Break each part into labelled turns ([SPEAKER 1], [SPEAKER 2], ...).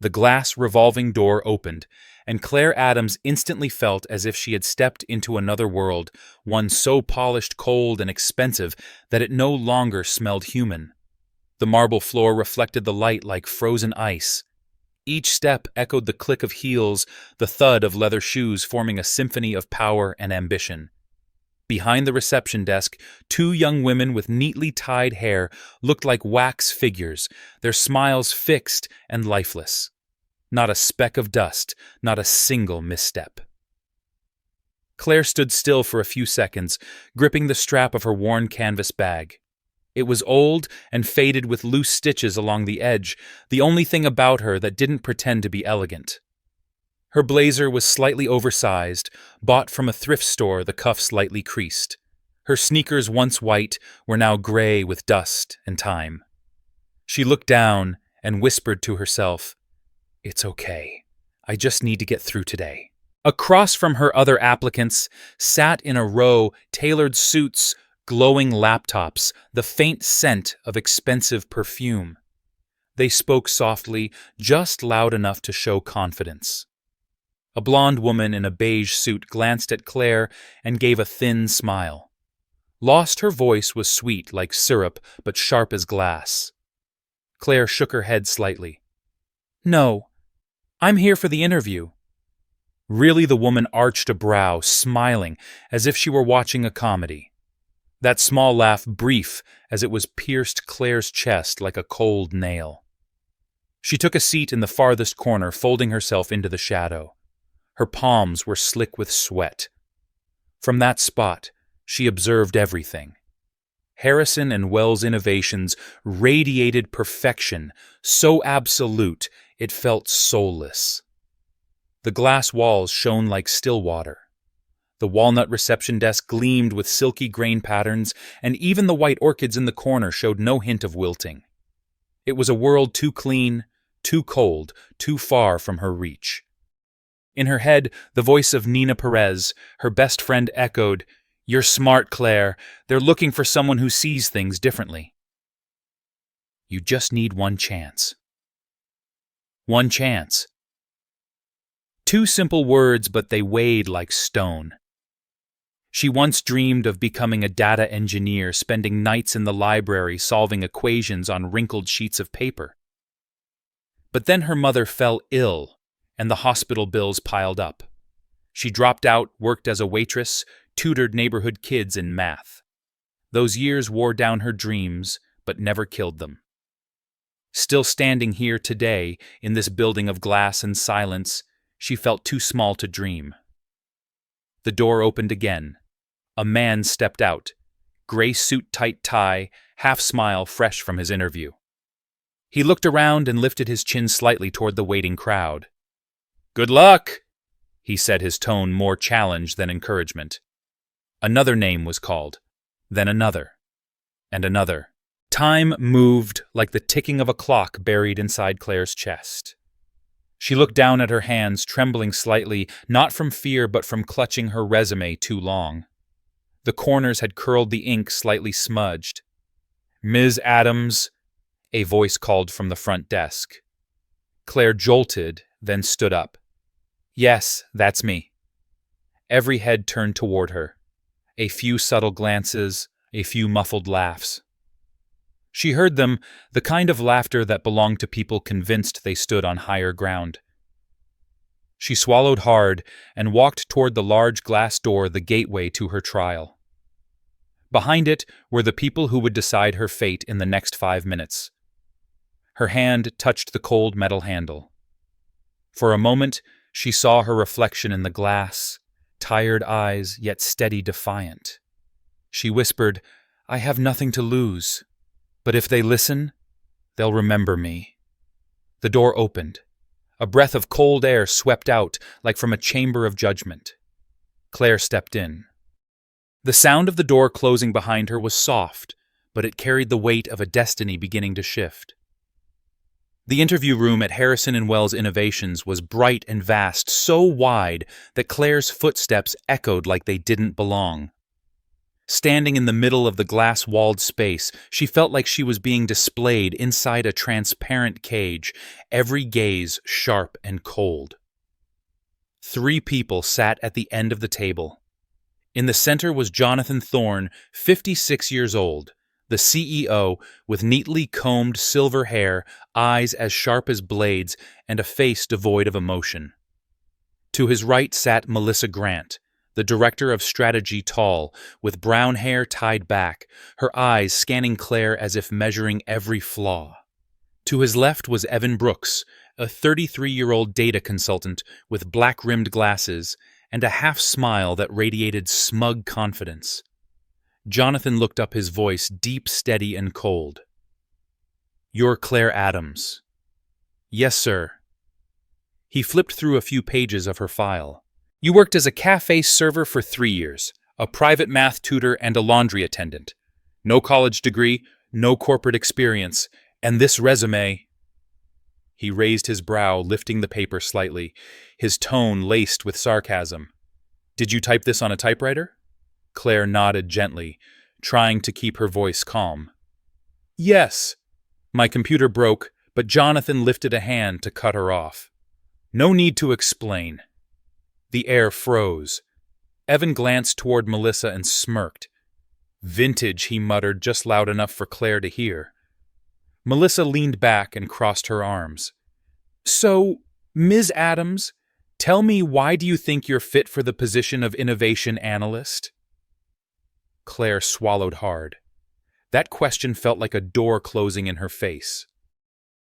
[SPEAKER 1] The glass revolving door opened, and Claire Adams instantly felt as if she had stepped into another world, one so polished, cold, and expensive that it no longer smelled human. The marble floor reflected the light like frozen ice. Each step echoed the click of heels, the thud of leather shoes forming a symphony of power and ambition. Behind the reception desk, two young women with neatly tied hair looked like wax figures, their smiles fixed and lifeless. Not a speck of dust, not a single misstep. Claire stood still for a few seconds, gripping the strap of her worn canvas bag. It was old and faded with loose stitches along the edge, the only thing about her that didn't pretend to be elegant. Her blazer was slightly oversized, bought from a thrift store, the cuff slightly creased. Her sneakers, once white, were now gray with dust and time. She looked down and whispered to herself, "It's okay. I just need to get through today." Across from her, other applicants sat in a row, tailored suits, glowing laptops, the faint scent of expensive perfume. They spoke softly, just loud enough to show confidence. A blonde woman in a beige suit glanced at Claire and gave a thin smile. Lost, her voice was sweet like syrup, but sharp as glass. Claire shook her head slightly. "No, I'm here for the interview." Really, the woman arched a brow, smiling, as if she were watching a comedy. That small laugh brief as it was pierced Claire's chest like a cold nail. She took a seat in the farthest corner, folding herself into the shadow. Her palms were slick with sweat. From that spot, she observed everything. Harrison and Wells' innovations radiated perfection, so absolute it felt soulless. The glass walls shone like still water. The walnut reception desk gleamed with silky grain patterns, and even the white orchids in the corner showed no hint of wilting. It was a world too clean, too cold, too far from her reach. In her head, the voice of Nina Perez, her best friend, echoed, "You're smart, Claire. They're looking for someone who sees things differently. You just need one chance." One chance. Two simple words, but they weighed like stone. She once dreamed of becoming a data engineer, spending nights in the library solving equations on wrinkled sheets of paper. But then her mother fell ill, and the hospital bills piled up. She dropped out, worked as a waitress, tutored neighborhood kids in math. Those years wore down her dreams, but never killed them. Still standing here today, in this building of glass and silence, she felt too small to dream. The door opened again. A man stepped out, gray suit, tight tie, half smile fresh from his interview. He looked around and lifted his chin slightly toward the waiting crowd. "Good luck," he said, his tone more challenge than encouragement. Another name was called, then another, and another. Time moved like the ticking of a clock buried inside Claire's chest. She looked down at her hands, trembling slightly, not from fear but from clutching her resume too long. The corners had curled, the ink slightly smudged. "Ms. Adams," a voice called from the front desk. Claire jolted, then stood up. "Yes, that's me." Every head turned toward her. A few subtle glances, a few muffled laughs. She heard them, the kind of laughter that belonged to people convinced they stood on higher ground. She swallowed hard and walked toward the large glass door, the gateway to her trial. Behind it were the people who would decide her fate in the next 5 minutes. Her hand touched the cold metal handle. For a moment, she saw her reflection in the glass, tired eyes, yet steady, defiant. She whispered, "I have nothing to lose. But if they listen, they'll remember me." The door opened. A breath of cold air swept out, like from a chamber of judgment. Claire stepped in. The sound of the door closing behind her was soft, but it carried the weight of a destiny beginning to shift. The interview room at Harrison and Wells Innovations was bright and vast, so wide that Claire's footsteps echoed like they didn't belong. Standing in the middle of the glass-walled space, she felt like she was being displayed inside a transparent cage, every gaze sharp and cold. 3 people sat at the end of the table. In the center was Jonathan Thorne, 56 years old, the CEO, with neatly combed silver hair, eyes as sharp as blades, and a face devoid of emotion. To his right sat Melissa Grant, the director of strategy, tall, with brown hair tied back, her eyes scanning Claire as if measuring every flaw. To his left was Evan Brooks, a 33-year-old data consultant with black-rimmed glasses and a half-smile that radiated smug confidence. Jonathan looked up, his voice deep, steady, and cold. "You're Claire Adams." "Yes, sir." He flipped through a few pages of her file. "You worked as a cafe server for 3 years, a private math tutor, and a laundry attendant. No college degree, no corporate experience, and this resume—" He raised his brow, lifting the paper slightly, his tone laced with sarcasm. "Did you type this on a typewriter?" Claire nodded gently, trying to keep her voice calm. "Yes. My computer broke, but..." Jonathan lifted a hand to cut her off. "No need to explain." The air froze. Evan glanced toward Melissa and smirked. "Vintage," he muttered, just loud enough for Claire to hear. Melissa leaned back and crossed her arms. "So, Ms. Adams, tell me, why do you think you're fit for the position of innovation analyst?" Claire swallowed hard. That question felt like a door closing in her face.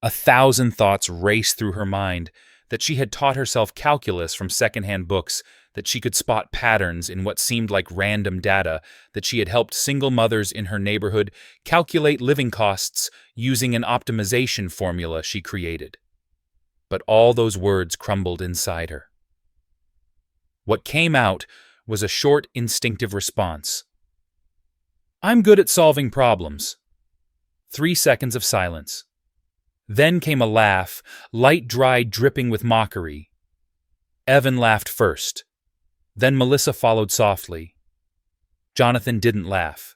[SPEAKER 1] 1,000 thoughts raced through her mind, that she had taught herself calculus from secondhand books, that she could spot patterns in what seemed like random data, that she had helped single mothers in her neighborhood calculate living costs using an optimization formula she created. But all those words crumbled inside her. What came out was a short, instinctive response. "I'm good at solving problems." 3 seconds of silence. Then came a laugh, light, dry, dripping with mockery. Evan laughed first. Then Melissa followed softly. Jonathan didn't laugh.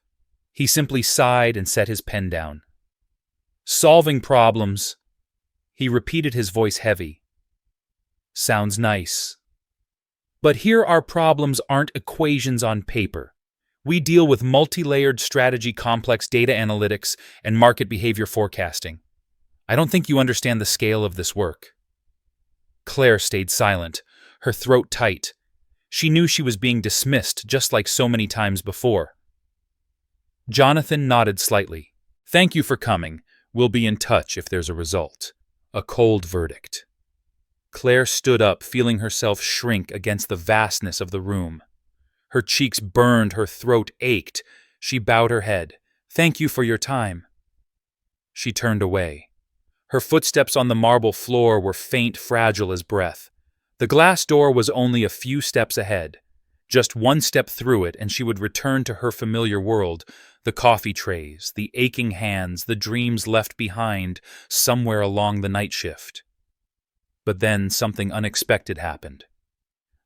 [SPEAKER 1] He simply sighed and set his pen down. "Solving problems." He repeated, his voice heavy. "Sounds nice. But here our problems aren't equations on paper. We deal with multi-layered strategy, complex data analytics, and market behavior forecasting. I don't think you understand the scale of this work." Claire stayed silent, her throat tight. She knew she was being dismissed, just like so many times before. Jonathan nodded slightly. "Thank you for coming. We'll be in touch if there's a result." A cold verdict. Claire stood up, feeling herself shrink against the vastness of the room. Her cheeks burned, her throat ached. She bowed her head. "Thank you for your time." She turned away. Her footsteps on the marble floor were faint, fragile as breath. The glass door was only a few steps ahead. Just one step through it, and she would return to her familiar world, the coffee trays, the aching hands, the dreams left behind somewhere along the night shift. But then something unexpected happened.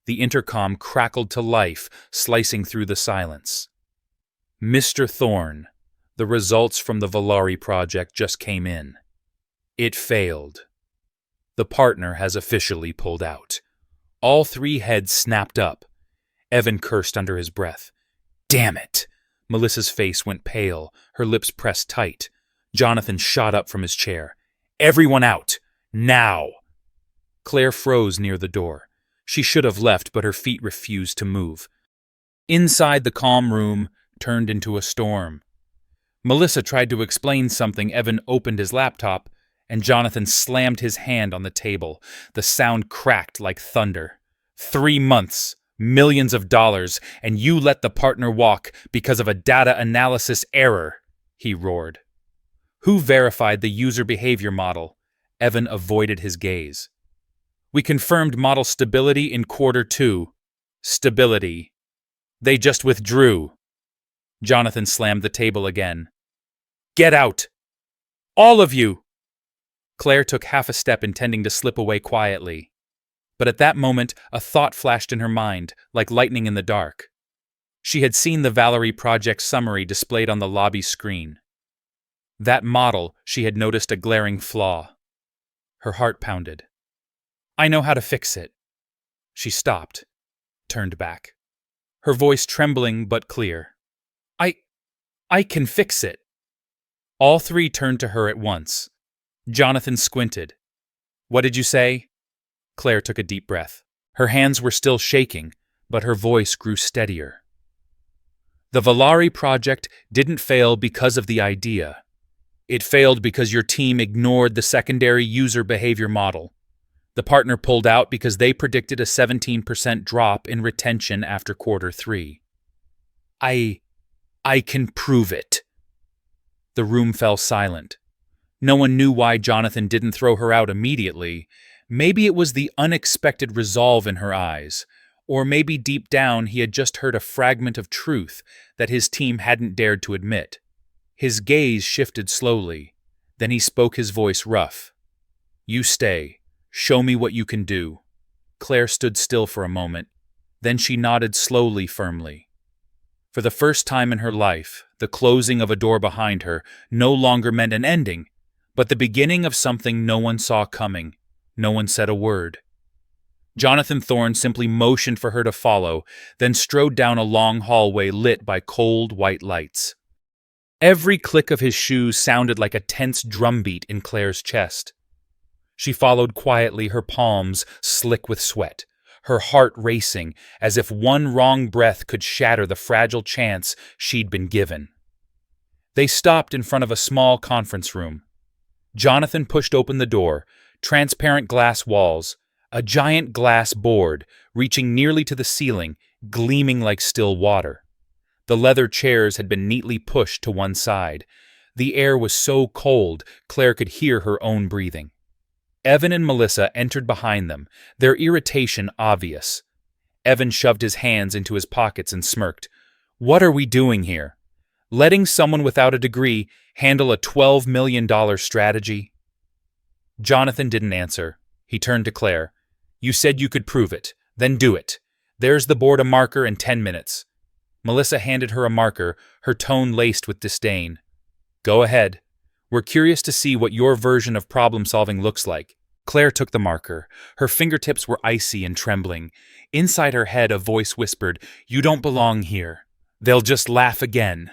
[SPEAKER 1] The intercom crackled to life, slicing through the silence. "Mr. Thorne, the results from the Valari project just came in. It failed. The partner has officially pulled out." All 3 heads snapped up. Evan cursed under his breath. "Damn it!" Melissa's face went pale, her lips pressed tight. Jonathan shot up from his chair. "Everyone out! Now!" Claire froze near the door. She should have left, but her feet refused to move. Inside, the calm room turned into a storm. Melissa tried to explain something. Evan opened his laptop, and Jonathan slammed his hand on the table. The sound cracked like thunder. 3 months, millions of dollars, and you let the partner walk because of a data analysis error, he roared. "Who verified the user behavior model?" Evan avoided his gaze. "We confirmed model stability in Q2. Stability. They just withdrew." Jonathan slammed the table again. "Get out! All of you!" Claire took half a step, intending to slip away quietly. But at that moment, a thought flashed in her mind, like lightning in the dark. She had seen the Valerie project summary displayed on the lobby screen. That model, she had noticed a glaring flaw. Her heart pounded. I know how to fix it. She stopped, turned back, her voice trembling but clear. I can fix it. All three turned to her at once. Jonathan squinted. What did you say? Claire took a deep breath. Her hands were still shaking, but her voice grew steadier. The Valerie project didn't fail because of the idea. It failed because your team ignored the secondary user behavior model. The partner pulled out because they predicted a 17% drop in retention after quarter 3. I can prove it. The room fell silent. No one knew why Jonathan didn't throw her out immediately. Maybe it was the unexpected resolve in her eyes, or maybe deep down he had just heard a fragment of truth that his team hadn't dared to admit. His gaze shifted slowly. Then he spoke, his voice rough. You stay. Show me what you can do. Claire stood still for a moment. Then she nodded slowly, firmly. For the first time in her life, the closing of a door behind her no longer meant an ending, but the beginning of something no one saw coming. No one said a word. Jonathan Thorne simply motioned for her to follow, then strode down a long hallway lit by cold white lights. Every click of his shoes sounded like a tense drumbeat in Claire's chest. She followed quietly, her palms slick with sweat, her heart racing as if one wrong breath could shatter the fragile chance she'd been given. They stopped in front of a small conference room. Jonathan pushed open the door, transparent glass walls, a giant glass board reaching nearly to the ceiling, gleaming like still water. The leather chairs had been neatly pushed to one side. The air was so cold, Claire could hear her own breathing. Evan and Melissa entered behind them, their irritation obvious. Evan shoved his hands into his pockets and smirked. What are we doing here? Letting someone without a degree handle a $12 million strategy? Jonathan didn't answer. He turned to Claire. You said you could prove it. Then do it. There's the board, a marker, and 10 minutes. Melissa handed her a marker, her tone laced with disdain. Go ahead. We're curious to see what your version of problem-solving looks like. Claire took the marker. Her fingertips were icy and trembling. Inside her head, a voice whispered, You don't belong here. They'll just laugh again.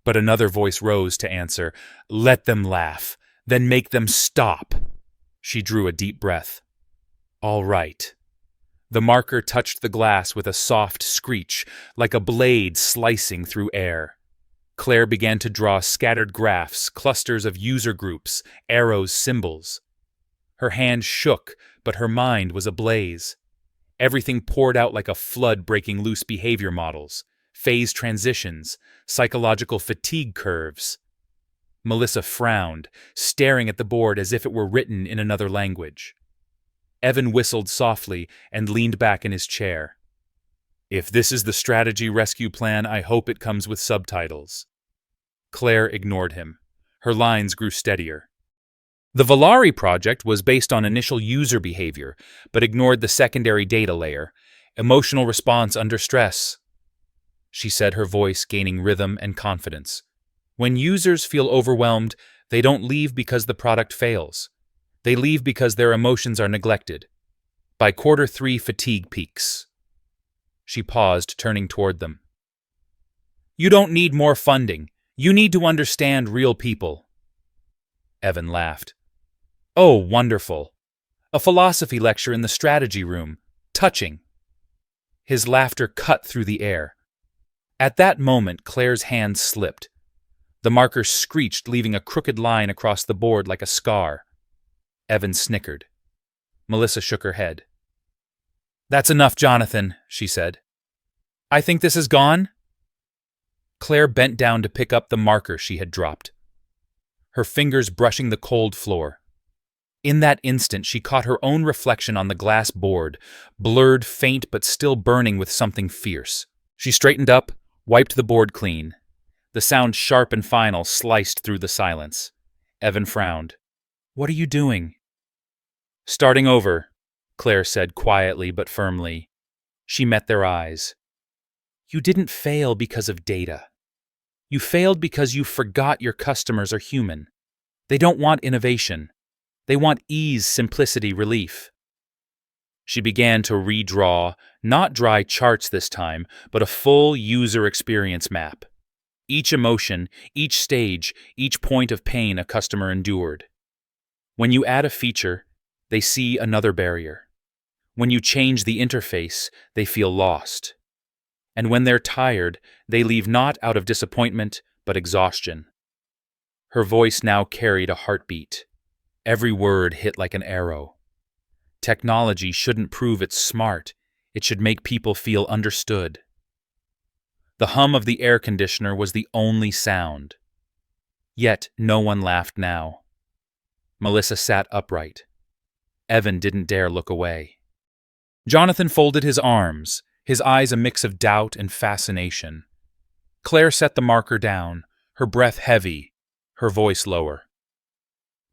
[SPEAKER 1] But another voice rose to answer, Let them laugh. Then make them stop. She drew a deep breath. All right. The marker touched the glass with a soft screech, like a blade slicing through air. Claire began to draw scattered graphs, clusters of user groups, arrows, symbols. Her hand shook, but her mind was ablaze. Everything poured out like a flood, breaking loose behavior models, phase transitions, psychological fatigue curves. Melissa frowned, staring at the board as if it were written in another language. Evan whistled softly and leaned back in his chair. If this is the strategy rescue plan, I hope it comes with subtitles. Claire ignored him. Her lines grew steadier. The Valerie project was based on initial user behavior, but ignored the secondary data layer, emotional response under stress. She said, her voice gaining rhythm and confidence. When users feel overwhelmed, they don't leave because the product fails. They leave because their emotions are neglected. By quarter 3, fatigue peaks. She paused, turning toward them. You don't need more funding. You need to understand real people. Evan laughed. Oh, wonderful. A philosophy lecture in the strategy room. Touching. His laughter cut through the air. At that moment, Claire's hand slipped. The marker screeched, leaving a crooked line across the board like a scar. Evan snickered. Melissa shook her head. That's enough, Jonathan, she said. I think this is gone? Claire bent down to pick up the marker she had dropped, her fingers brushing the cold floor. In that instant, she caught her own reflection on the glass board, blurred, faint, but still burning with something fierce. She straightened up, wiped the board clean. The sound, sharp and final, sliced through the silence. Evan frowned. What are you doing? Starting over, Claire said quietly but firmly. She met their eyes. You didn't fail because of data. You failed because you forgot your customers are human. They don't want innovation. They want ease, simplicity, relief. She began to redraw, not dry charts this time, but a full user experience map. Each emotion, each stage, each point of pain a customer endured. When you add a feature, they see another barrier. When you change the interface, they feel lost. And when they're tired, they leave not out of disappointment, but exhaustion. Her voice now carried a heartbeat. Every word hit like an arrow. Technology shouldn't prove it's smart. It should make people feel understood. The hum of the air conditioner was the only sound. Yet no one laughed now. Melissa sat upright. Evan didn't dare look away. Jonathan folded his arms, his eyes a mix of doubt and fascination. Claire set the marker down, her breath heavy, her voice lower.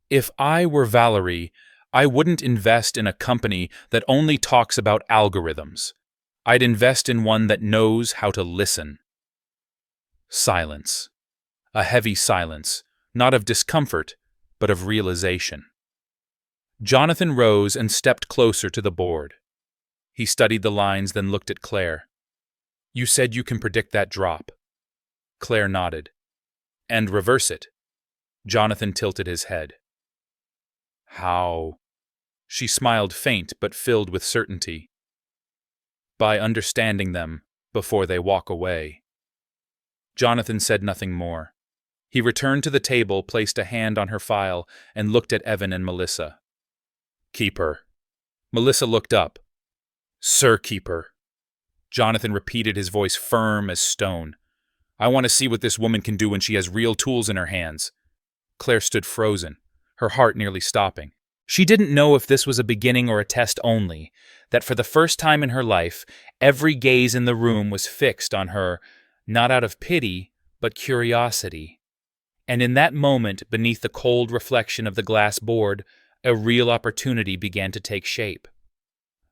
[SPEAKER 1] If I were Valerie, I wouldn't invest in a company that only talks about algorithms. I'd invest in one that knows how to listen. Silence. A heavy silence, not of discomfort, but of realization. Jonathan rose and stepped closer to the board. He studied the lines, then looked at Claire. You said you can predict that drop. Claire nodded. And reverse it. Jonathan tilted his head. How? She smiled faint but filled with certainty. By understanding them before they walk away. Jonathan said nothing more. He returned to the table, placed a hand on her file, and looked at Evan and Melissa. Keep her. Melissa looked up. Sir Keeper. Jonathan repeated, his voice firm as stone. I want to see what this woman can do when she has real tools in her hands. Claire stood frozen, her heart nearly stopping. She didn't know if this was a beginning or a test only, that for the first time in her life, every gaze in the room was fixed on her, not out of pity, but curiosity. And in that moment, beneath the cold reflection of the glass board, a real opportunity began to take shape.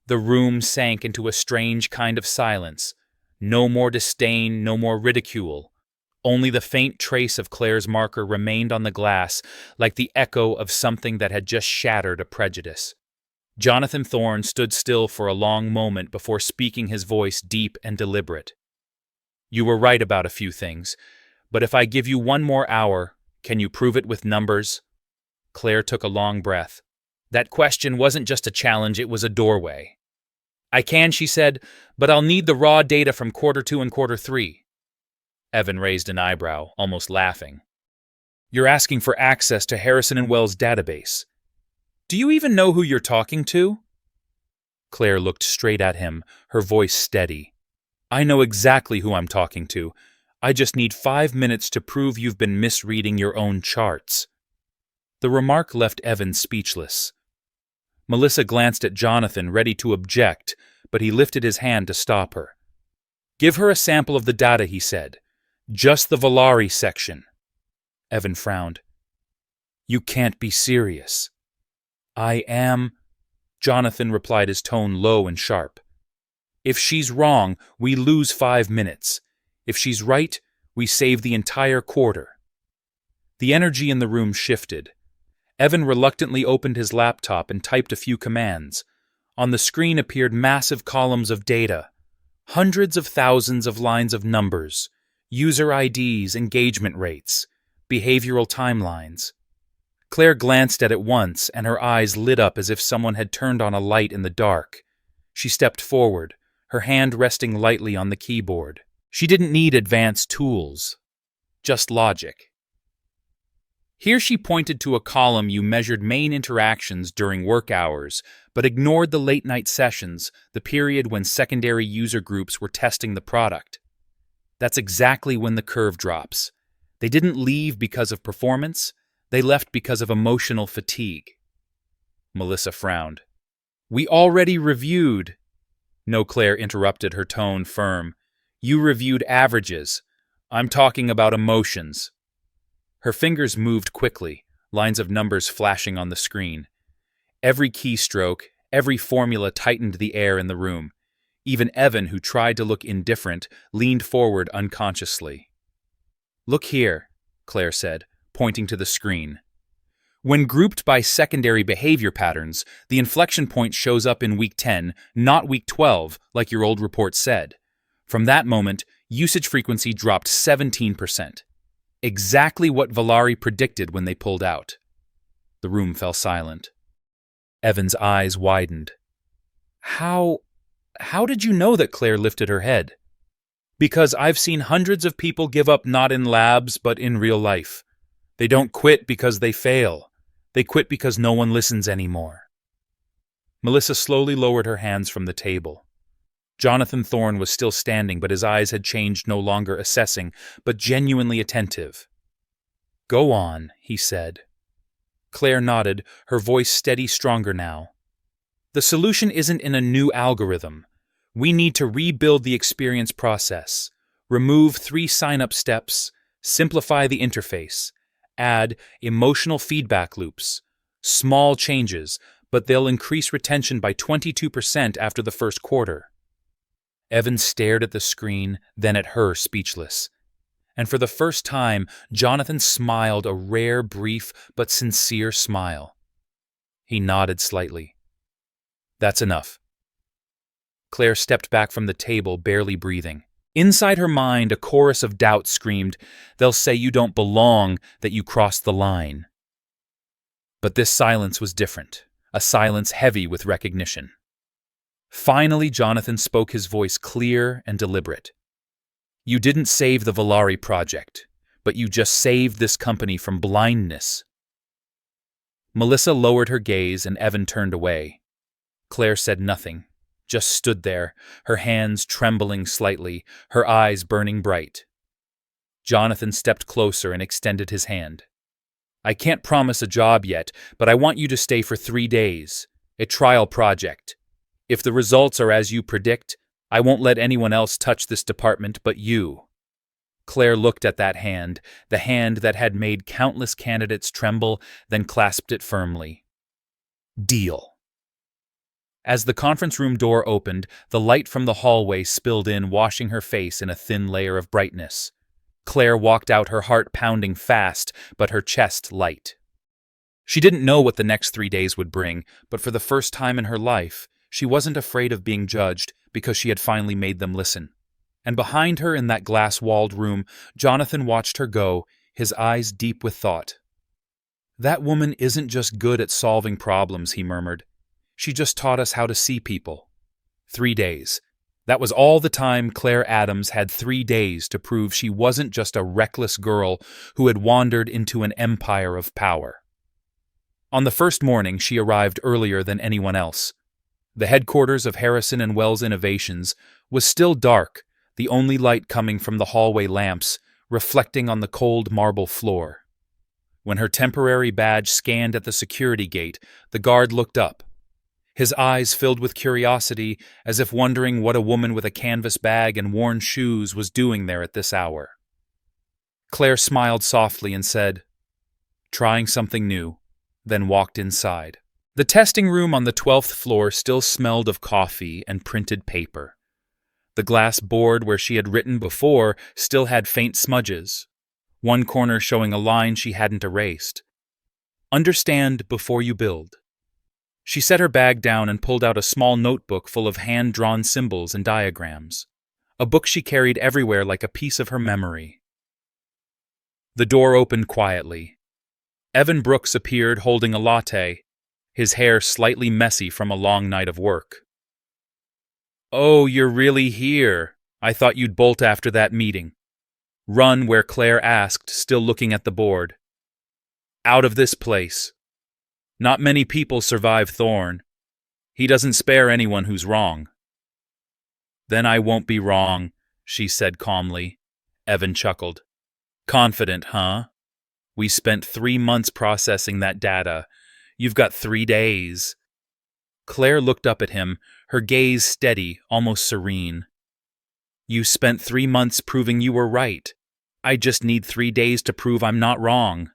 [SPEAKER 1] The room sank into a strange kind of silence. No more disdain, no more ridicule. Only the faint trace of Claire's marker remained on the glass, like the echo of something that had just shattered a prejudice. Jonathan Thorne stood still for a long moment before speaking, his voice deep and deliberate. You were right about a few things, but if I give you one more hour, can you prove it with numbers? Claire took a long breath. That question wasn't just a challenge, it was a doorway. I can, she said, but I'll need the raw data from Q2 and Q3. Evan raised an eyebrow, almost laughing. You're asking for access to Harrison & Wells' database. Do you even know who you're talking to? Claire looked straight at him, her voice steady. I know exactly who I'm talking to. I just need 5 minutes to prove you've been misreading your own charts. The remark left Evan speechless. Melissa glanced at Jonathan, ready to object, but he lifted his hand to stop her. Give her a sample of the data, he said. Just the Valari section. Evan frowned. You can't be serious. I am, Jonathan replied, his tone low and sharp. If she's wrong, we lose 5 minutes. If she's right, we save the entire quarter. The energy in the room shifted. Evan reluctantly opened his laptop and typed a few commands. On the screen appeared massive columns of data, hundreds of thousands of lines of numbers, user IDs, engagement rates, behavioral timelines. Claire glanced at it once, and her eyes lit up as if someone had turned on a light in the dark. She stepped forward, her hand resting lightly on the keyboard. She didn't need advanced tools, just logic. Here she pointed to a column you measured main interactions during work hours, but ignored the late-night sessions, the period when secondary user groups were testing the product. That's exactly when the curve drops. They didn't leave because of performance, they left because of emotional fatigue. Melissa frowned. We already reviewed. No, Claire interrupted, her tone firm. You reviewed averages. I'm talking about emotions. Her fingers moved quickly, lines of numbers flashing on the screen. Every keystroke, every formula tightened the air in the room. Even Evan, who tried to look indifferent, leaned forward unconsciously. "Look here," Claire said, pointing to the screen. When grouped by secondary behavior patterns, the inflection point shows up in week 10, not week 12, like your old report said. From that moment, usage frequency dropped 17%. Exactly what Valari predicted when they pulled out. The room fell silent. Evan's eyes widened. How did you know that?" Claire lifted her head. "Because I've seen hundreds of people give up not in labs, but in real life. They don't quit because they fail. They quit because no one listens anymore." Melissa slowly lowered her hands from the table. Jonathan Thorne was still standing, but his eyes had changed, no longer assessing, but genuinely attentive. "Go on," he said. Claire nodded, her voice steady, stronger now. "The solution isn't in a new algorithm. We need to rebuild the experience process, remove 3 sign-up steps, simplify the interface, add emotional feedback loops. Small changes, but they'll increase retention by 22% after the first quarter." Evan stared at the screen, then at her, speechless. And for the first time, Jonathan smiled, a rare, brief, but sincere smile. He nodded slightly. "That's enough." Claire stepped back from the table, barely breathing. Inside her mind, a chorus of doubt screamed, "They'll say you don't belong, that you crossed the line." But this silence was different, a silence heavy with recognition. Finally, Jonathan spoke, his voice clear and deliberate. "You didn't save the Valari project, but you just saved this company from blindness." Melissa lowered her gaze and Evan turned away. Claire said nothing, just stood there, her hands trembling slightly, her eyes burning bright. Jonathan stepped closer and extended his hand. "I can't promise a job yet, but I want you to stay for 3 days. A trial project. If the results are as you predict, I won't let anyone else touch this department but you." Claire looked at that hand, the hand that had made countless candidates tremble, then clasped it firmly. "Deal." As the conference room door opened, the light from the hallway spilled in, washing her face in a thin layer of brightness. Claire walked out, her heart pounding fast, but her chest light. She didn't know what the next 3 days would bring, but for the first time in her life, she wasn't afraid of being judged because she had finally made them listen. And behind her in that glass-walled room, Jonathan watched her go, his eyes deep with thought. "That woman isn't just good at solving problems," he murmured. "She just taught us how to see people." 3 days. That was all the time Claire Adams had. 3 days to prove she wasn't just a reckless girl who had wandered into an empire of power. On the first morning, she arrived earlier than anyone else. The headquarters of Harrison and Wells Innovations was still dark, the only light coming from the hallway lamps, reflecting on the cold marble floor. When her temporary badge scanned at the security gate, the guard looked up. His eyes filled with curiosity, as if wondering what a woman with a canvas bag and worn shoes was doing there at this hour. Claire smiled softly and said, "Trying something new," then walked inside. The testing room on the 12th floor still smelled of coffee and printed paper. The glass board where she had written before still had faint smudges, one corner showing a line she hadn't erased. "Understand before you build." She set her bag down and pulled out a small notebook full of hand-drawn symbols and diagrams, a book she carried everywhere like a piece of her memory. The door opened quietly. Evan Brooks appeared holding a latte, his hair slightly messy from a long night of work. "Oh, you're really here. I thought you'd bolt after that meeting." "Run where?" Claire asked, still looking at the board. "Out of this place. Not many people survive Thorne. He doesn't spare anyone who's wrong." "Then I won't be wrong," she said calmly. Evan chuckled. "Confident, huh? We spent 3 months processing that data. You've got 3 days. Claire looked up at him, her gaze steady, almost serene. "You spent 3 months proving you were right. I just need 3 days to prove I'm not wrong."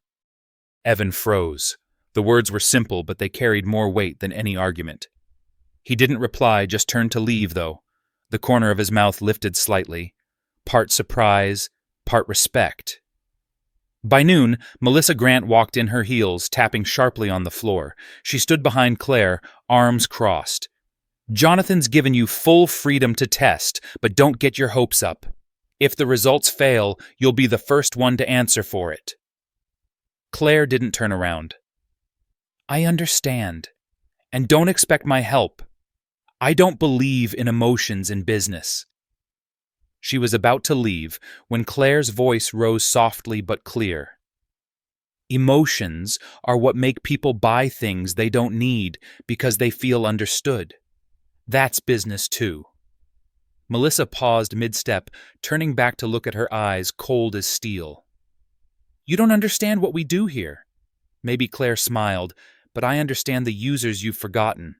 [SPEAKER 1] Evan froze. The words were simple, but they carried more weight than any argument. He didn't reply, just turned to leave, though. The corner of his mouth lifted slightly, part surprise, part respect. By noon, Melissa Grant walked in her heels, tapping sharply on the floor. She stood behind Claire, arms crossed. "Jonathan's given you full freedom to test, but don't get your hopes up. If the results fail, you'll be the first one to answer for it." Claire didn't turn around. "I understand. And don't expect my help. I don't believe in emotions in business." She was about to leave when Claire's voice rose softly but clear. "Emotions are what make people buy things they don't need because they feel understood. That's business too." Melissa paused mid-step, turning back to look at her eyes cold as steel. "You don't understand what we do here." Maybe Claire smiled, "But I understand the users you've forgotten."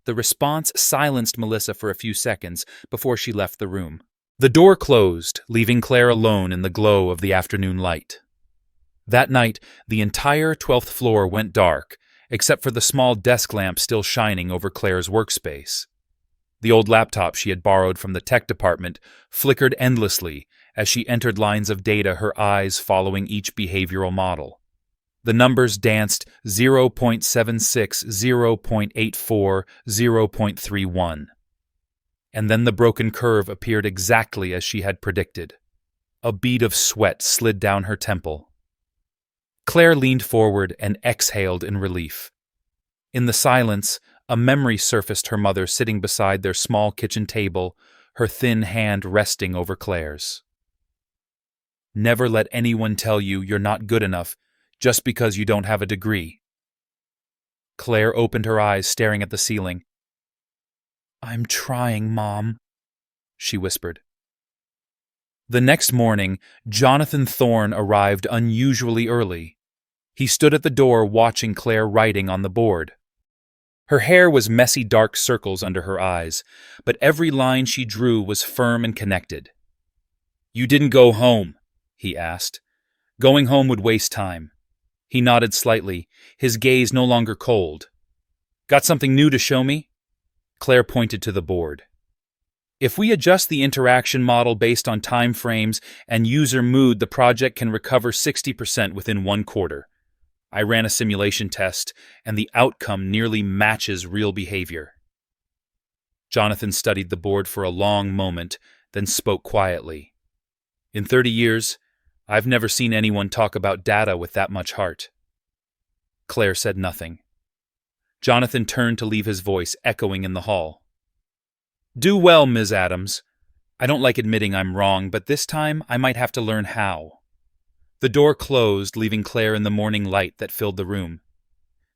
[SPEAKER 1] The response silenced Melissa for a few seconds before she left the room. The door closed, leaving Claire alone in the glow of the afternoon light. That night, the entire 12th floor went dark, except for the small desk lamp still shining over Claire's workspace. The old laptop she had borrowed from the tech department flickered endlessly as she entered lines of data, her eyes following each behavioral model. The numbers danced 0.76, 0.84, 0.31. And then the broken curve appeared exactly as she had predicted. A bead of sweat slid down her temple. Claire leaned forward and exhaled in relief. In the silence, a memory surfaced, her mother sitting beside their small kitchen table, her thin hand resting over Claire's. "Never let anyone tell you you're not good enough just because you don't have a degree." Claire opened her eyes, staring at the ceiling. "I'm trying, Mom," she whispered. The next morning, Jonathan Thorne arrived unusually early. He stood at the door watching Claire writing on the board. Her hair was messy dark circles under her eyes, but every line she drew was firm and connected. "You didn't go home?" he asked. Going home would waste time. He nodded slightly, his gaze no longer cold. "Got something new to show me?" Claire pointed to the board. "If we adjust the interaction model based on time frames and user mood, the project can recover 60% within 1 quarter. I ran a simulation test, and the outcome nearly matches real behavior." Jonathan studied the board for a long moment, then spoke quietly. "In 30 years, I've never seen anyone talk about data with that much heart." Claire said nothing. Jonathan turned to leave, his voice echoing in the hall. "Do well, Ms. Adams. I don't like admitting I'm wrong, but this time I might have to learn how." The door closed, leaving Claire in the morning light that filled the room.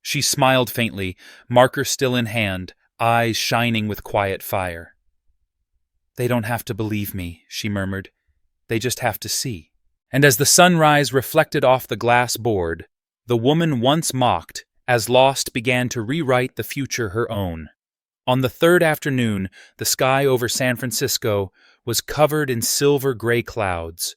[SPEAKER 1] She smiled faintly, marker still in hand, eyes shining with quiet fire. "They don't have to believe me," she murmured. "They just have to see." And as the sunrise reflected off the glass board, the woman once mocked, as lost, began to rewrite the future her own. On the third afternoon, the sky over San Francisco was covered in silver-gray clouds.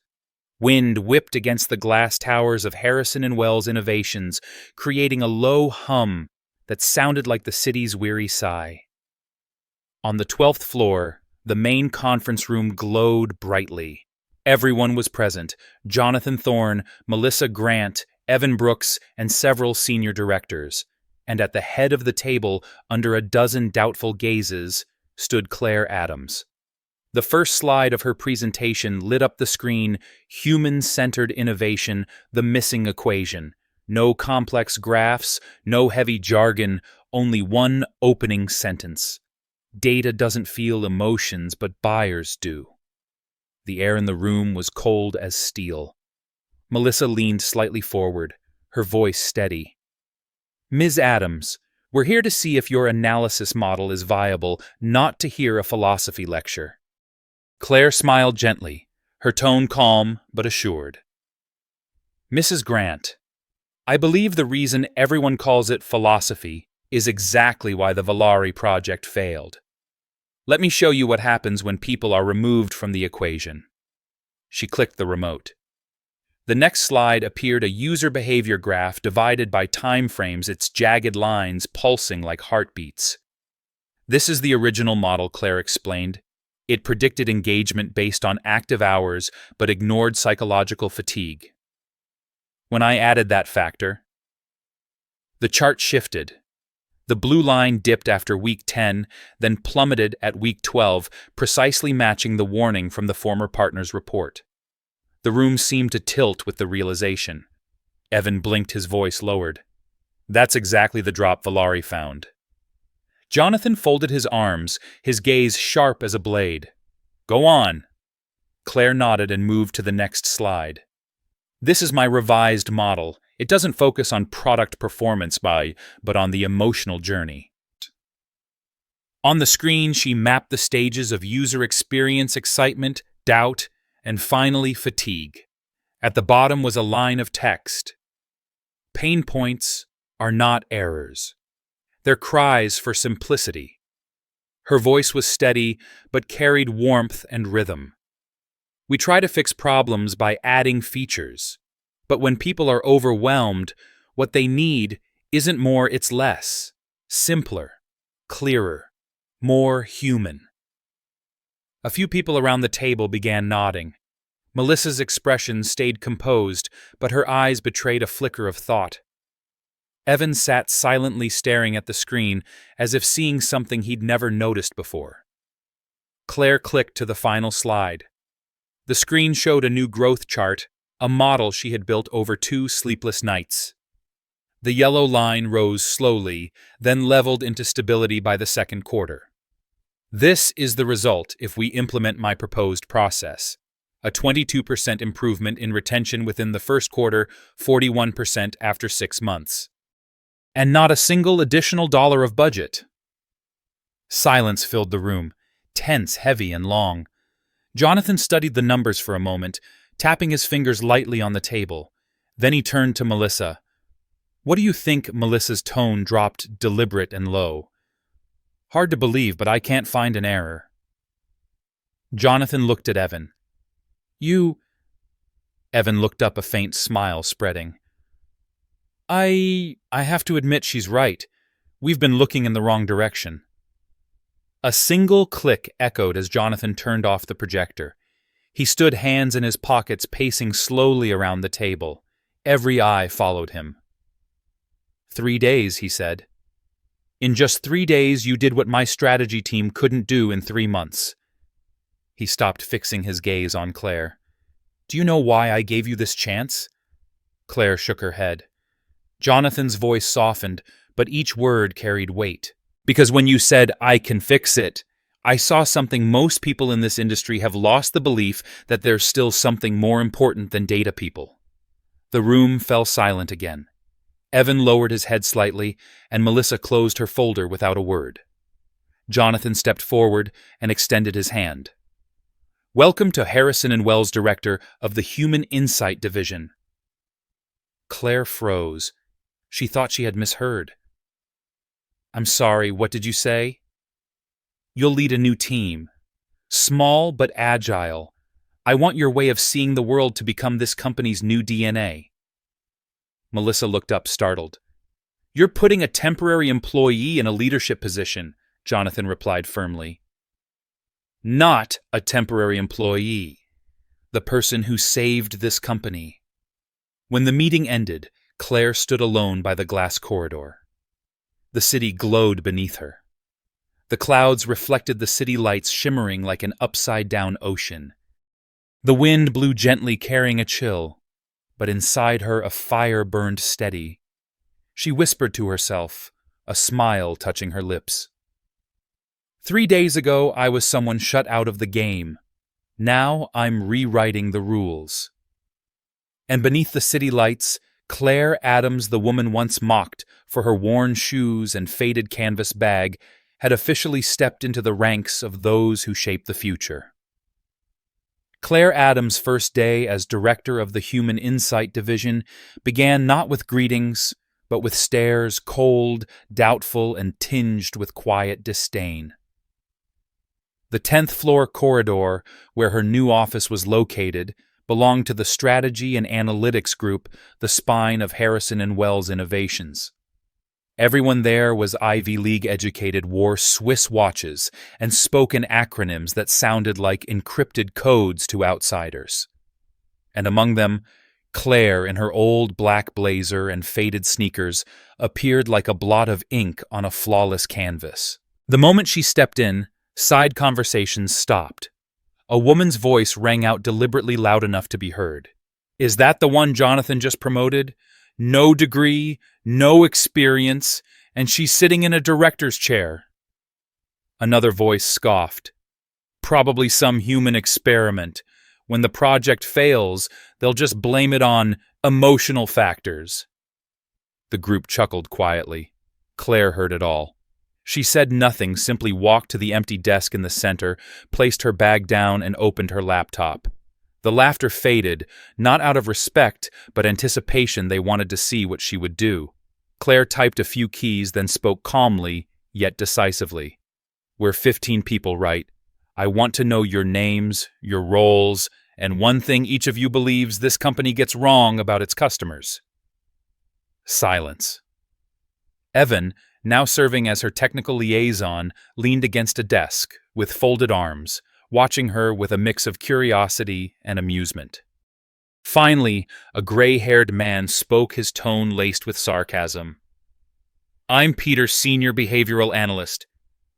[SPEAKER 1] Wind whipped against the glass towers of Harrison and Wells Innovations, creating a low hum that sounded like the city's weary sigh. On the 12th floor, the main conference room glowed brightly. Everyone was present: Jonathan Thorne, Melissa Grant, Evan Brooks, and several senior directors. And at the head of the table, under a dozen doubtful gazes, stood Claire Adams. The first slide of her presentation lit up the screen: human-centered innovation, the missing equation. No complex graphs, no heavy jargon, only one opening sentence. Data doesn't feel emotions, but buyers do. The air in the room was cold as steel. Melissa leaned slightly forward, her voice steady. "Ms. Adams, we're here to see if your analysis model is viable, not to hear a philosophy lecture." Claire smiled gently, her tone calm but assured. "Mrs. Grant, I believe the reason everyone calls it philosophy is exactly why the Valari project failed. Let me show you what happens when people are removed from the equation." She clicked the remote. The next slide appeared a user behavior graph divided by time frames, its jagged lines pulsing like heartbeats. This is the original model, Claire explained. It predicted engagement based on active hours but ignored psychological fatigue. When I added that factor, the chart shifted. The blue line dipped after week 10, then plummeted at week 12, precisely matching the warning from the former partner's report. The room seemed to tilt with the realization. Evan blinked, his voice lowered. That's exactly the drop Valari found. Jonathan folded his arms, his gaze sharp as a blade. Go on. Claire nodded and moved to the next slide. This is my revised model. It doesn't focus on product performance but on the emotional journey. On the screen, she mapped the stages of user experience, excitement, doubt, and finally fatigue. At the bottom was a line of text. Pain points are not errors. They're cries for simplicity. Her voice was steady, but carried warmth and rhythm. We try to fix problems by adding features. But when people are overwhelmed, what they need isn't more, it's less. Simpler, clearer, more human. A few people around the table began nodding. Melissa's expression stayed composed, but her eyes betrayed a flicker of thought. Evan sat silently staring at the screen, as if seeing something he'd never noticed before. Claire clicked to the final slide. The screen showed a new growth chart, a model she had built over 2 sleepless nights. The yellow line rose slowly, then leveled into stability by the second quarter. This is the result if we implement my proposed process. A 22% improvement in retention within the first quarter, 41% after 6 months. And not a single additional dollar of budget. Silence filled the room, tense, heavy, and long. Jonathan studied the numbers for a moment, tapping his fingers lightly on the table. Then he turned to Melissa. What do you think? Melissa's tone dropped, deliberate and low. Hard to believe, but I can't find an error. Jonathan looked at Evan. You... Evan looked up, a faint smile spreading. I have to admit she's right. We've been looking in the wrong direction. A single click echoed as Jonathan turned off the projector. He stood, hands in his pockets, pacing slowly around the table. Every eye followed him. 3 days, he said. In just 3 days, you did what my strategy team couldn't do in 3 months. He stopped, fixing his gaze on Claire. Do you know why I gave you this chance? Claire shook her head. Jonathan's voice softened, but each word carried weight. Because when you said, I can fix it, I saw something most people in this industry have lost, the belief that there's still something more important than data people. The room fell silent again. Evan lowered his head slightly, and Melissa closed her folder without a word. Jonathan stepped forward and extended his hand. Welcome to Harrison & Wells, director of the Human Insight Division. Claire froze. She thought she had misheard. I'm sorry, what did you say? You'll lead a new team. Small but agile. I want your way of seeing the world to become this company's new DNA. Melissa looked up, startled. You're putting a temporary employee in a leadership position, Jonathan replied firmly. Not a temporary employee. The person who saved this company. When the meeting ended, Claire stood alone by the glass corridor. The city glowed beneath her. The clouds reflected the city lights, shimmering like an upside-down ocean. The wind blew gently, carrying a chill, but inside her a fire burned steady. She whispered to herself, a smile touching her lips. 3 days ago, I was someone shut out of the game. Now I'm rewriting the rules. And beneath the city lights, Claire Adams, the woman once mocked for her worn shoes and faded canvas bag, had officially stepped into the ranks of those who shape the future. Claire Adams' first day as director of the Human Insight Division began not with greetings, but with stares, cold, doubtful, and tinged with quiet disdain. The 10th floor corridor, where her new office was located, belonged to the Strategy and Analytics Group, the spine of Harrison & Wells Innovations. Everyone there was Ivy League educated, wore Swiss watches, and spoke in acronyms that sounded like encrypted codes to outsiders. And among them, Claire, in her old black blazer and faded sneakers, appeared like a blot of ink on a flawless canvas. The moment she stepped in, side conversations stopped. A woman's voice rang out deliberately loud enough to be heard. "Is that the one Jonathan just promoted? No degree, no experience, and she's sitting in a director's chair." Another voice scoffed. "Probably some human experiment. When the project fails, they'll just blame it on emotional factors." The group chuckled quietly. Claire heard it all. She said nothing, simply walked to the empty desk in the center, placed her bag down, and opened her laptop. The laughter faded, not out of respect, but anticipation. They wanted to see what she would do. Claire typed a few keys, then spoke calmly, yet decisively. "We're 15 people, right? I want to know your names, your roles, and one thing each of you believes this company gets wrong about its customers." Silence. Evan, now serving as her technical liaison, leaned against a desk, with folded arms, watching her with a mix of curiosity and amusement. Finally, a gray-haired man spoke, his tone laced with sarcasm. "I'm Peter, Senior Behavioral Analyst,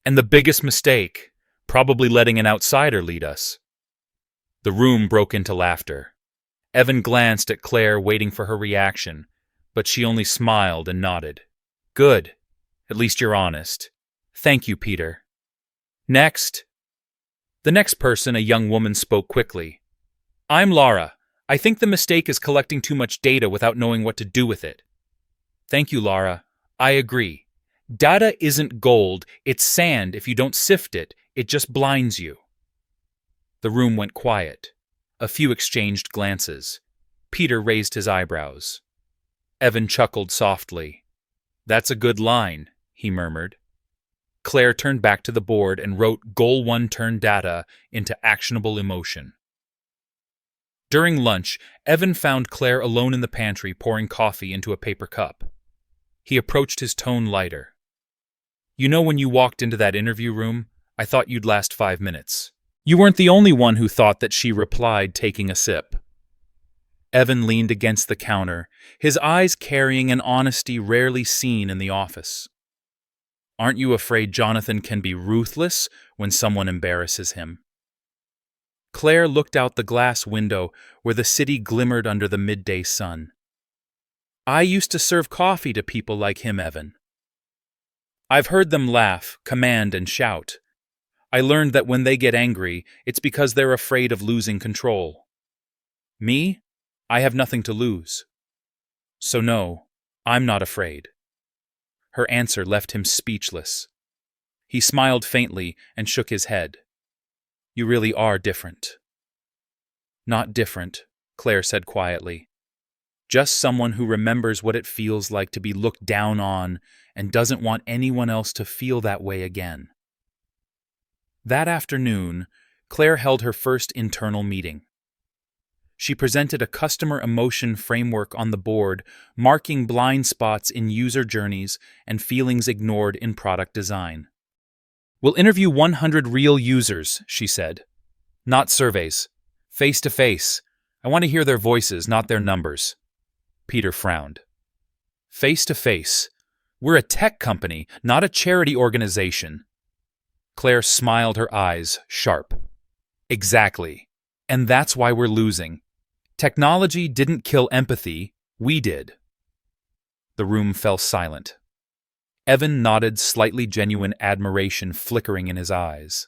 [SPEAKER 1] and the biggest mistake, probably letting an outsider lead us." The room broke into laughter. Evan glanced at Claire, waiting for her reaction, but she only smiled and nodded. "Good. At least you're honest. Thank you, Peter. Next." The next person, a young woman, spoke quickly. "I'm Laura. I think the mistake is collecting too much data without knowing what to do with it." "Thank you, Laura. I agree. Data isn't gold, it's sand. If you don't sift it, it just blinds you." The room went quiet. A few exchanged glances. Peter raised his eyebrows. Evan chuckled softly. "That's a good line," he murmured. Claire turned back to the board and wrote Goal 1 turn data into actionable emotion. During lunch, Evan found Claire alone in the pantry pouring coffee into a paper cup. He approached, his tone lighter. "You know, when you walked into that interview room, I thought you'd last 5 minutes. You weren't the only one who thought that," she replied, taking a sip. Evan leaned against the counter, his eyes carrying an honesty rarely seen in the office. "Aren't you afraid Jonathan can be ruthless when someone embarrasses him?" Claire looked out the glass window where the city glimmered under the midday sun. "I used to serve coffee to people like him, Evan. I've heard them laugh, command, and shout. I learned that when they get angry, it's because they're afraid of losing control. Me? I have nothing to lose. So no, I'm not afraid." Her answer left him speechless. He smiled faintly and shook his head. "You really are different." "Not different," Claire said quietly. "Just someone who remembers what it feels like to be looked down on and doesn't want anyone else to feel that way again." That afternoon, Claire held her first internal meeting. She presented a customer emotion framework on the board, marking blind spots in user journeys and feelings ignored in product design. "We'll interview 100 real users," she said. "Not surveys. Face to face. I want to hear their voices, not their numbers." Peter frowned. "Face to face. We're a tech company, not a charity organization." Claire smiled, her eyes sharp. "Exactly. And that's why we're losing. Technology didn't kill empathy, we did." The room fell silent. Evan nodded, slightly genuine admiration flickering in his eyes.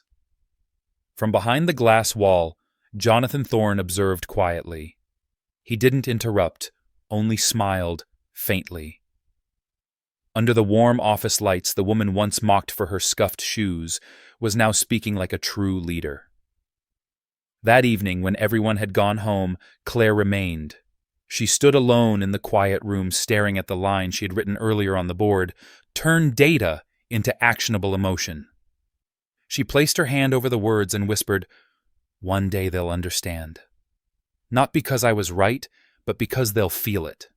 [SPEAKER 1] From behind the glass wall, Jonathan Thorne observed quietly. He didn't interrupt, only smiled, faintly. Under the warm office lights, the woman once mocked for her scuffed shoes was now speaking like a true leader. That evening, when everyone had gone home, Claire remained. She stood alone in the quiet room, staring at the line she had written earlier on the board, "Turn data into actionable emotion." She placed her hand over the words and whispered, "One day they'll understand. Not because I was right, but because they'll feel it."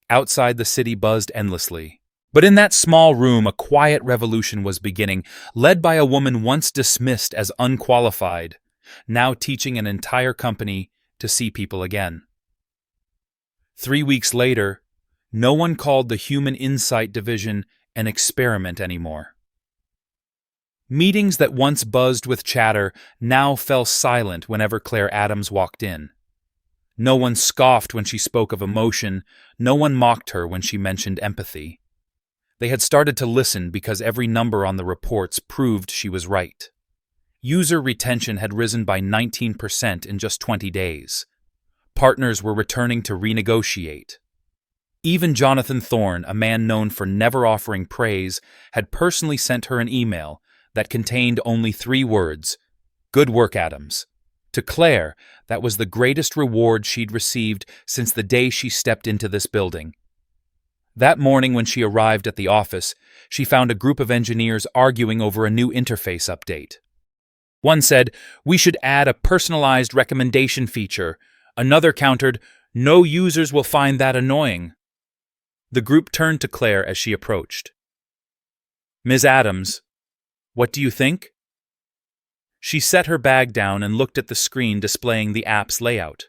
[SPEAKER 1] Outside, the city buzzed endlessly. But in that small room, a quiet revolution was beginning, led by a woman once dismissed as unqualified, now teaching an entire company to see people again. 3 weeks later, no one called the Human Insight Division an experiment anymore. Meetings that once buzzed with chatter now fell silent whenever Claire Adams walked in. No one scoffed when she spoke of emotion, no one mocked her when she mentioned empathy. They had started to listen because every number on the reports proved she was right. User retention had risen by 19% in just 20 days. Partners were returning to renegotiate. Even Jonathan Thorne, a man known for never offering praise, had personally sent her an email that contained only 3 words, "Good work, Adams." To Claire, that was the greatest reward she'd received since the day she stepped into this building. That morning when she arrived at the office, she found a group of engineers arguing over a new interface update. One said, "We should add a personalized recommendation feature." Another countered, "No users will find that annoying." The group turned to Claire as she approached. "Ms. Adams, what do you think?" She set her bag down and looked at the screen displaying the app's layout.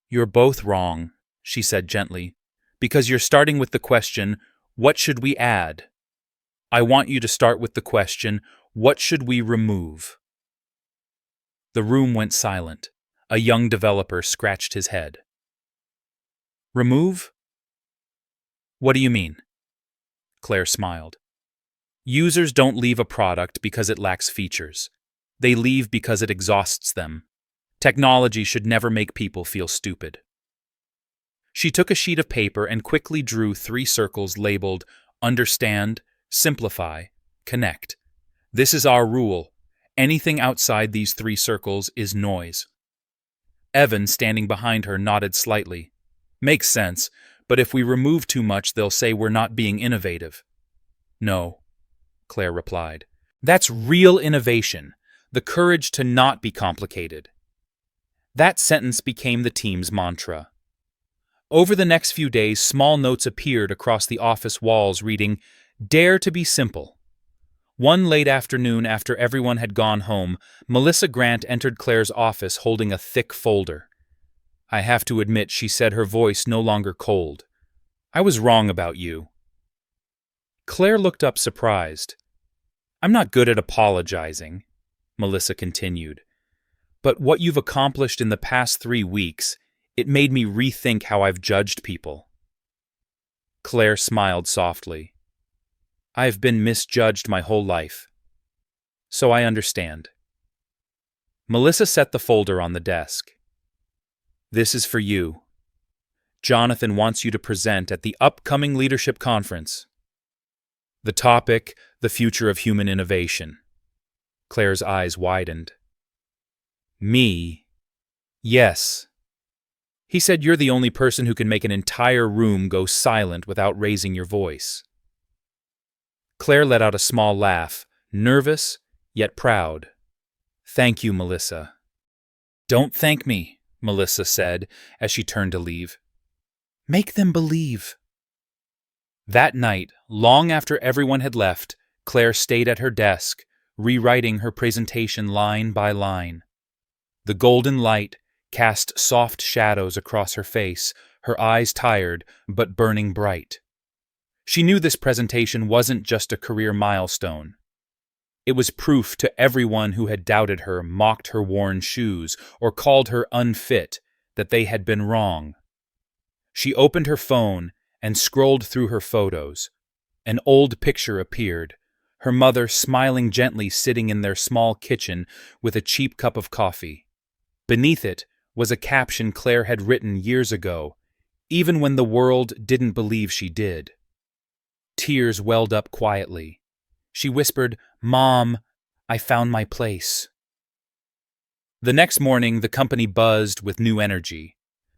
[SPEAKER 1] "You're both wrong," she said gently, "because you're starting with the question, what should we add? I want you to start with the question, what should we remove?" The room went silent. A young developer scratched his head. "Remove? What do you mean?" Claire smiled. "Users don't leave a product because it lacks features. They leave because it exhausts them. Technology should never make people feel stupid." She took a sheet of paper and quickly drew 3 circles labeled Understand, Simplify, Connect. "This is our rule. Anything outside these 3 circles is noise." Evan, standing behind her, nodded slightly. "Makes sense, but if we remove too much, they'll say we're not being innovative." "No," Claire replied. "That's real innovation, the courage to not be complicated." That sentence became the team's mantra. Over the next few days, small notes appeared across the office walls reading, "Dare to be simple." One late afternoon after everyone had gone home, Melissa Grant entered Claire's office holding a thick folder. "I have to admit," she said, her voice no longer cold, "I was wrong about you." Claire looked up surprised. "I'm not good at apologizing," Melissa continued. "But what you've accomplished in the past 3 weeks, it made me rethink how I've judged people." Claire smiled softly. "I've been misjudged my whole life. So I understand." Melissa set the folder on the desk. "This is for you. Jonathan wants you to present at the upcoming leadership conference. The topic, the future of human innovation." Claire's eyes widened. "Me? Yes. He said you're the only person who can make an entire room go silent without raising your voice." Claire let out a small laugh, nervous yet proud. "Thank you, Melissa." "Don't thank me," Melissa said as she turned to leave. "Make them believe." That night, long after everyone had left, Claire stayed at her desk, rewriting her presentation line by line. The golden light cast soft shadows across her face, her eyes tired but burning bright. She knew this presentation wasn't just a career milestone. It was proof to everyone who had doubted her, mocked her worn shoes, or called her unfit that they had been wrong. She opened her phone and scrolled through her photos. An old picture appeared, her mother smiling gently sitting in their small kitchen with a cheap cup of coffee. Beneath it was a caption Claire had written years ago, even when the world didn't believe she did. Tears welled up quietly. She whispered, "Mom, I found my place." The next morning, the company buzzed with new energy.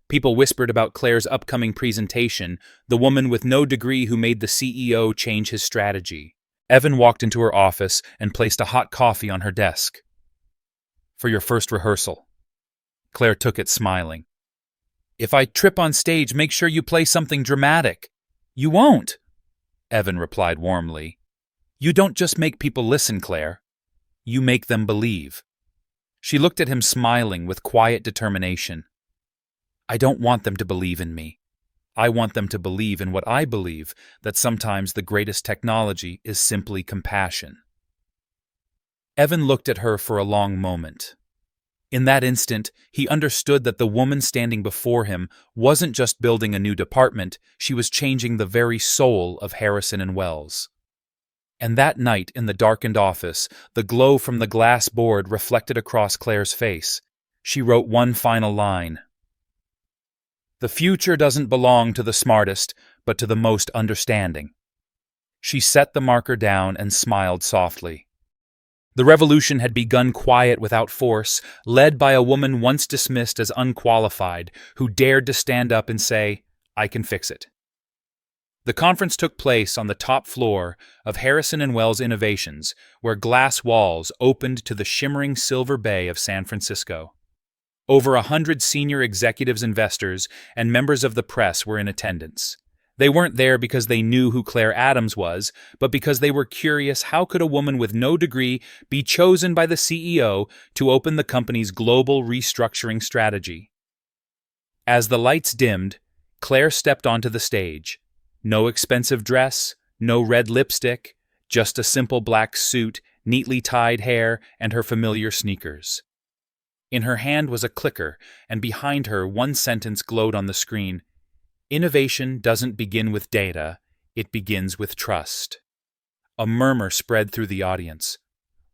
[SPEAKER 1] People whispered about Claire's upcoming presentation, the woman with no degree who made the CEO change his strategy. Evan walked into her office and placed a hot coffee on her desk. "For your first rehearsal." Claire took it, smiling. "If I trip on stage, make sure you play something dramatic." "You won't." Evan replied warmly. "You don't just make people listen, Claire. You make them believe." She looked at him smiling with quiet determination. "I don't want them to believe in me. I want them to believe in what I believe, that sometimes the greatest technology is simply compassion." Evan looked at her for a long moment. In that instant, he understood that the woman standing before him wasn't just building a new department, she was changing the very soul of Harrison and Wells. And that night in the darkened office, the glow from the glass board reflected across Claire's face. She wrote one final line. "The future doesn't belong to the smartest, but to the most understanding." She set the marker down and smiled softly. The revolution had begun quiet without force, led by a woman once dismissed as unqualified, who dared to stand up and say, "I can fix it." The conference took place on the top floor of Harrison and Wells Innovations, where glass walls opened to the shimmering silver bay of San Francisco. Over 100 senior executives, investors, and members of the press were in attendance. They weren't there because they knew who Claire Adams was, but because they were curious how could a woman with no degree be chosen by the CEO to open the company's global restructuring strategy. As the lights dimmed, Claire stepped onto the stage. No expensive dress, no red lipstick, just a simple black suit, neatly tied hair, and her familiar sneakers. In her hand was a clicker, and behind her one sentence glowed on the screen. "Innovation doesn't begin with data, it begins with trust." A murmur spread through the audience.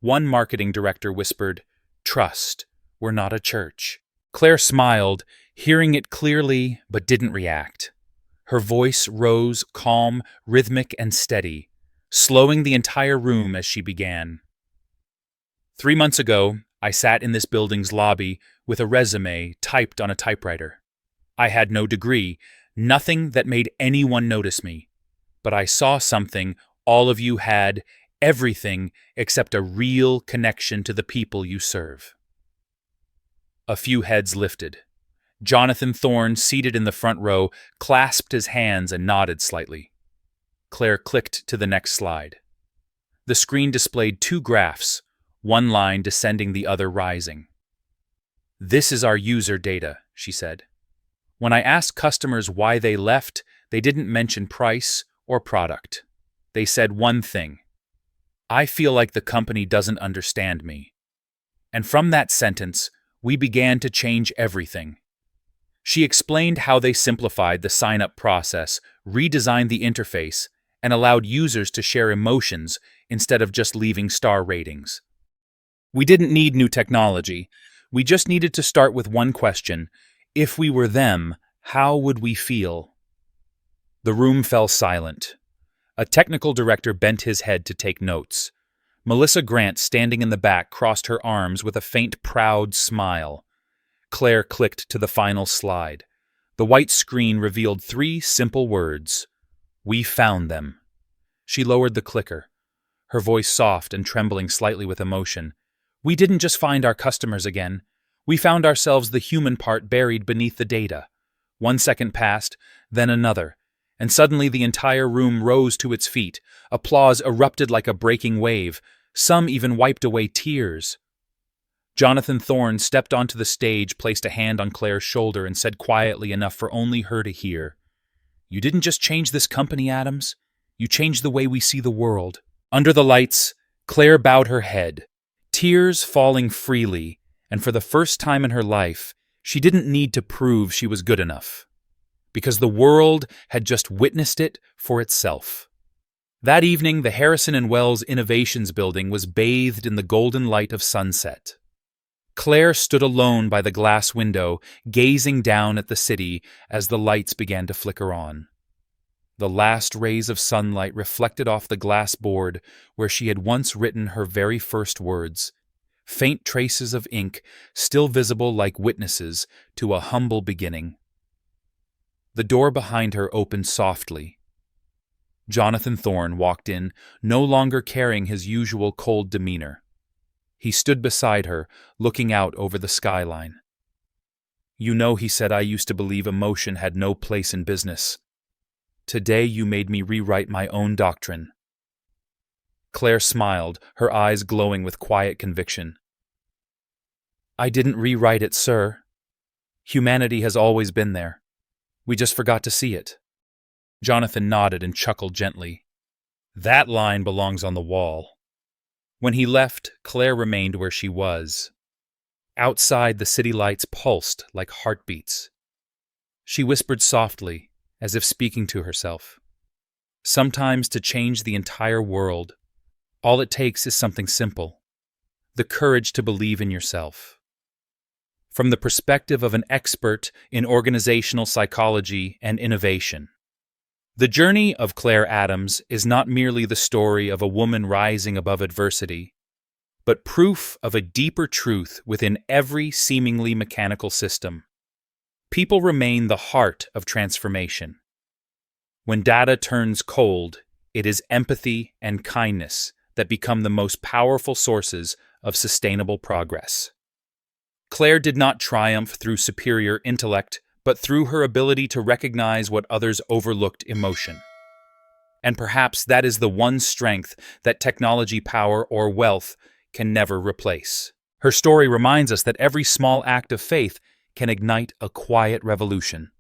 [SPEAKER 1] One marketing director whispered, "Trust, we're not a church." Claire smiled, hearing it clearly, but didn't react. Her voice rose, calm, rhythmic, and steady, slowing the entire room as she began. 3 months ago, I sat in this building's lobby with a resume typed on a typewriter. I had no degree, nothing that made anyone notice me. But I saw something all of you had, everything except a real connection to the people you serve. A few heads lifted. Jonathan Thorne, seated in the front row, clasped his hands and nodded slightly. Claire clicked to the next slide. The screen displayed 2 graphs, one line descending, the other rising. "This is our user data," she said. "When I asked customers why they left, they didn't mention price or product. They said one thing: I feel like the company doesn't understand me." And from that sentence, we began to change everything. She explained how they simplified the sign-up process, redesigned the interface, and allowed users to share emotions instead of just leaving star ratings. We didn't need new technology. We just needed to start with one question: if we were them, how would we feel? The room fell silent. A technical director bent his head to take notes. Melissa Grant, standing in the back, crossed her arms with a faint, proud smile. Claire clicked to the final slide. The white screen revealed 3 simple words: "We found them." She lowered the clicker, her voice soft and trembling slightly with emotion. "We didn't just find our customers again. We found ourselves, the human part buried beneath the data." 1 second passed, then another, and suddenly the entire room rose to its feet. Applause erupted like a breaking wave. Some even wiped away tears. Jonathan Thorne stepped onto the stage, placed a hand on Claire's shoulder, and said quietly enough for only her to hear, "You didn't just change this company, Adams. You changed the way we see the world." Under the lights, Claire bowed her head, tears falling freely, and for the first time in her life, she didn't need to prove she was good enough, because the world had just witnessed it for itself. That evening, the Harrison and Wells Innovations building was bathed in the golden light of sunset. Claire stood alone by the glass window, gazing down at the city as the lights began to flicker on. The last rays of sunlight reflected off the glass board where she had once written her very first words, faint traces of ink still visible like witnesses to a humble beginning. The door behind her opened softly. Jonathan Thorne walked in, no longer carrying his usual cold demeanor. He stood beside her, looking out over the skyline. "You know," he said, "I used to believe emotion had no place in business." Today you made me rewrite my own doctrine." Claire smiled, her eyes glowing with quiet conviction. "I didn't rewrite it, sir. Humanity has always been there. We just forgot to see it." Jonathan nodded and chuckled gently. "That line belongs on the wall." When he left, Claire remained where she was. Outside, the city lights pulsed like heartbeats. She whispered softly, as if speaking to herself. Sometimes to change the entire world, all it takes is something simple: the courage to believe in yourself. From the perspective of an expert in organizational psychology and innovation, the journey of Claire Adams is not merely the story of a woman rising above adversity, but proof of a deeper truth within every seemingly mechanical system. People remain the heart of transformation. When data turns cold, it is empathy and kindness that become the most powerful sources of sustainable progress. Claire did not triumph through superior intellect, but through her ability to recognize what others overlooked: emotion. And perhaps that is the one strength that technology, power, or wealth can never replace. Her story reminds us that every small act of faith can ignite a quiet revolution.